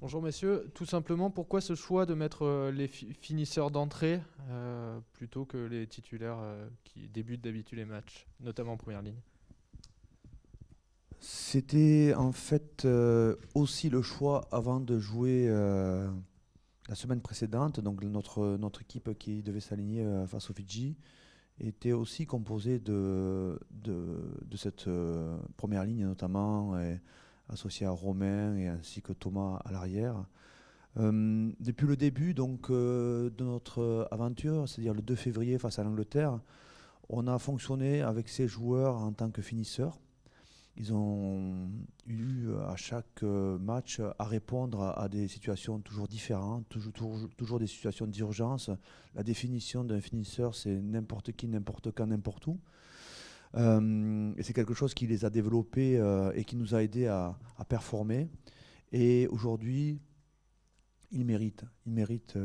Bonjour messieurs, tout simplement pourquoi ce choix de mettre les finisseurs d'entrée plutôt que les titulaires qui débutent d'habitude les matchs, notamment en première ligne? C'était en fait aussi le choix avant de jouer la semaine précédente. Donc notre équipe qui devait s'aligner face aux Fidji était aussi composée de cette première ligne notamment, et associée à Romain et ainsi que Thomas à l'arrière. Depuis le début de notre aventure, c'est-à-dire le 2 février face à l'Angleterre, on a fonctionné avec ces joueurs en tant que finisseurs. Ils ont eu à chaque match à répondre à des situations toujours différentes, toujours des situations d'urgence. La définition d'un finisseur, c'est n'importe qui, n'importe quand, n'importe où. Et c'est quelque chose qui les a développés et qui nous a aidés à performer. Et aujourd'hui, ils méritent. Ils méritent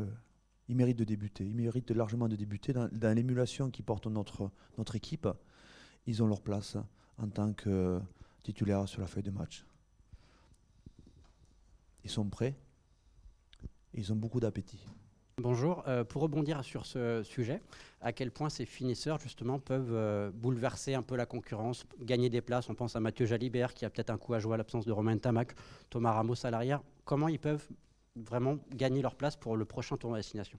de débuter. Ils méritent largement de débuter dans l'émulation qui porte notre équipe. Ils ont leur place en tant que titulaires sur la feuille de match. Ils sont prêts et ils ont beaucoup d'appétit. Bonjour, pour rebondir sur ce sujet, à quel point ces finisseurs justement peuvent bouleverser un peu la concurrence, gagner des places? On pense à Mathieu Jalibert qui a peut-être un coup à jouer à l'absence de Romain Tamac, Thomas Ramos à l'arrière. Comment ils peuvent vraiment gagner leur place pour le prochain tournoi destination?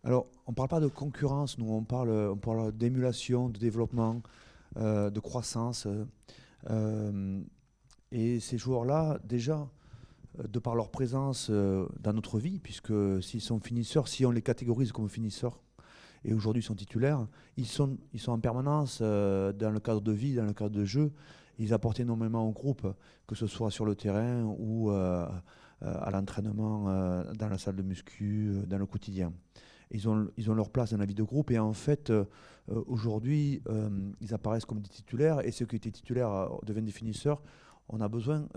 Alors, on ne parle pas de concurrence, nous, on parle d'émulation, de développement, de croissance. Et ces joueurs-là, déjà, de par leur présence dans notre vie, puisque s'ils sont finisseurs, si on les catégorise comme finisseurs, et aujourd'hui ils sont titulaires, ils sont en permanence dans le cadre de vie, dans le cadre de jeu. Ils apportent énormément au groupe, que ce soit sur le terrain ou à l'entraînement, dans la salle de muscu, dans le quotidien. Ils ont leur place dans la vie de groupe et en fait, aujourd'hui, ils apparaissent comme des titulaires et ceux qui étaient titulaires deviennent des finisseurs. On a besoin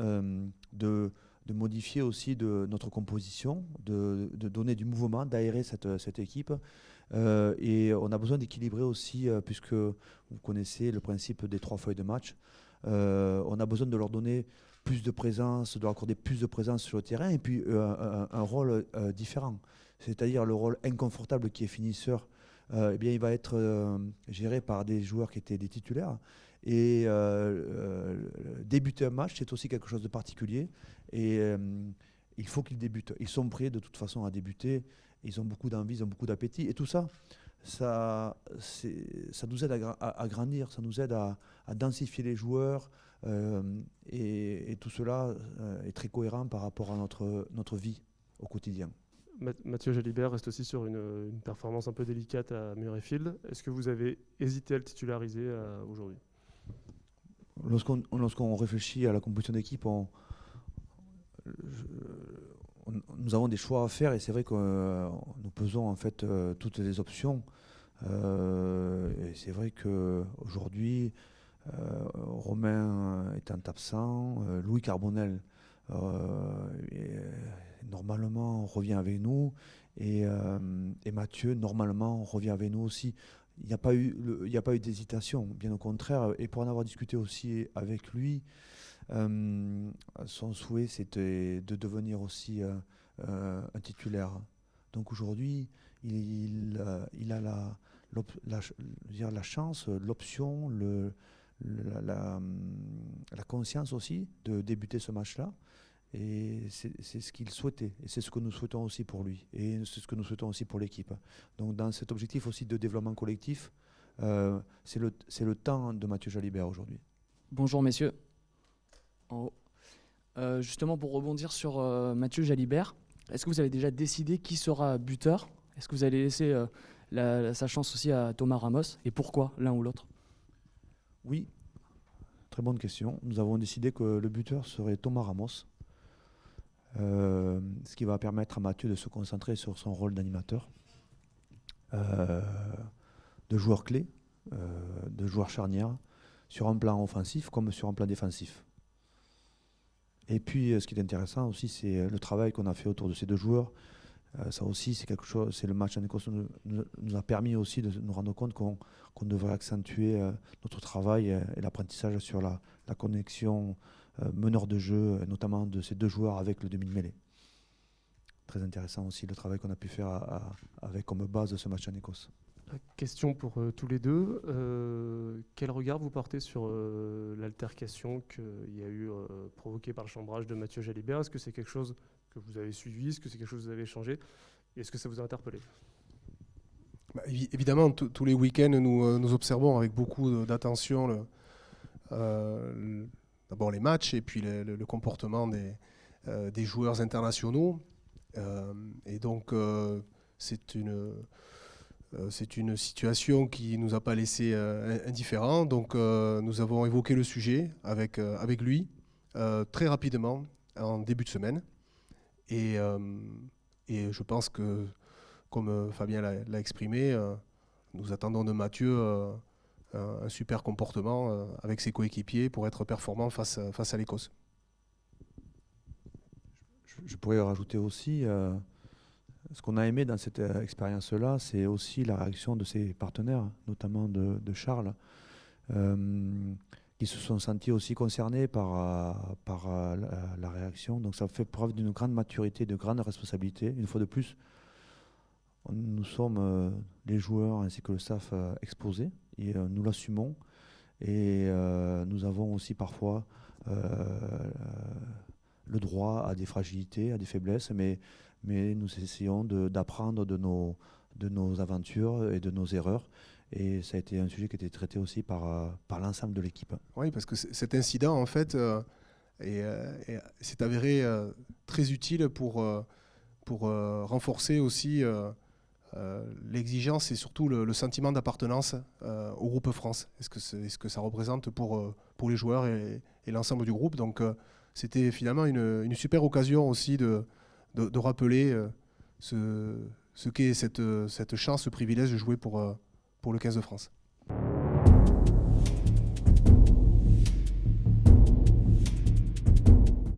de modifier aussi notre composition, de donner du mouvement, d'aérer cette équipe. Et on a besoin d'équilibrer aussi, puisque vous connaissez le principe des 3 feuilles de match. On a besoin de leur donner plus de présence, de leur accorder plus de présence sur le terrain et puis un rôle différent. C'est-à-dire le rôle inconfortable qui est finisseur, eh bien, il va être géré par des joueurs qui étaient des titulaires. Et débuter un match, c'est aussi quelque chose de particulier. Et il faut qu'ils débutent. Ils sont prêts de toute façon à débuter. Ils ont beaucoup d'envie, ils ont beaucoup d'appétit. Et tout ça, ça nous aide à grandir, ça nous aide à densifier les joueurs. Et tout cela est très cohérent par rapport à notre vie au quotidien. Mathieu Jalibert reste aussi sur une performance un peu délicate à Murrayfield. Est-ce que vous avez hésité à le titulariser aujourd'hui? Lorsqu'on réfléchit à la composition d'équipe, nous avons des choix à faire et c'est vrai que nous pesons en fait toutes les options. Et c'est vrai qu'aujourd'hui, Romain étant absent, Louis Carbonel normalement revient avec nous et Mathieu normalement revient avec nous aussi. Il n'y a pas eu d'hésitation, bien au contraire. Et pour en avoir discuté aussi avec lui, son souhait c'était de devenir aussi un titulaire. Donc aujourd'hui, il a la chance, l'option, la conscience aussi de débuter ce match-là. Et c'est ce qu'il souhaitait. Et c'est ce que nous souhaitons aussi pour lui. Et c'est ce que nous souhaitons aussi pour l'équipe. Donc dans cet objectif aussi de développement collectif, c'est le temps de Mathieu Jalibert aujourd'hui. Bonjour messieurs. En haut. Justement pour rebondir sur Mathieu Jalibert, est-ce que vous avez déjà décidé qui sera buteur? Est-ce que vous allez laisser sa chance aussi à Thomas Ramos? Et pourquoi l'un ou l'autre? Oui, très bonne question. Nous avons décidé que le buteur serait Thomas Ramos. Ce qui va permettre à Mathieu de se concentrer sur son rôle d'animateur, de joueur clé, de joueur charnière, sur un plan offensif comme sur un plan défensif. Et puis, ce qui est intéressant aussi, c'est le travail qu'on a fait autour de ces deux joueurs. Ça aussi, c'est quelque chose. C'est le match en Écosse nous a permis aussi de nous rendre compte qu'on devrait accentuer notre travail et l'apprentissage sur la connexion meneur de jeu, notamment de ces deux joueurs avec le demi de mêlée. très intéressant aussi le travail qu'on a pu faire avec comme base de ce match en Écosse. Question pour tous les deux. Quel regard vous portez sur l'altercation qu'il y a eu provoquée par le chambrage de Mathieu Jalibert? Est-ce que c'est quelque chose que vous avez suivi? Est-ce que c'est quelque chose que vous avez échangé? Et est-ce que ça vous a interpellé? Évidemment, tous les week-ends, nous observons avec beaucoup d'attention d'abord les matchs et puis le comportement des joueurs internationaux. Et donc, c'est une situation qui ne nous a pas laissé indifférents. Donc, nous avons évoqué le sujet avec lui très rapidement en début de semaine. Et je pense que, comme Fabien l'a exprimé, nous attendons de Mathieu un super comportement avec ses coéquipiers pour être performant face à l'Écosse. Je pourrais rajouter aussi, ce qu'on a aimé dans cette expérience-là, c'est aussi la réaction de ses partenaires, notamment de Charles, qui se sont sentis aussi concernés par la réaction. Donc ça fait preuve d'une grande maturité, de grande responsabilité. Une fois de plus, nous sommes, les joueurs ainsi que le staff, exposés, et nous l'assumons. Et nous avons aussi parfois le droit à des fragilités, à des faiblesses, mais nous essayons d'apprendre de nos aventures et de nos erreurs. Et ça a été un sujet qui a été traité aussi par l'ensemble de l'équipe. Oui, parce que cet incident, en fait, s'est avéré très utile pour renforcer aussi l'exigence et surtout le sentiment d'appartenance au groupe France. Est-ce que ça représente pour les joueurs et l'ensemble du groupe. Donc c'était finalement une super occasion aussi de rappeler ce qu'est cette chance, ce privilège de jouer pour le 15 de France.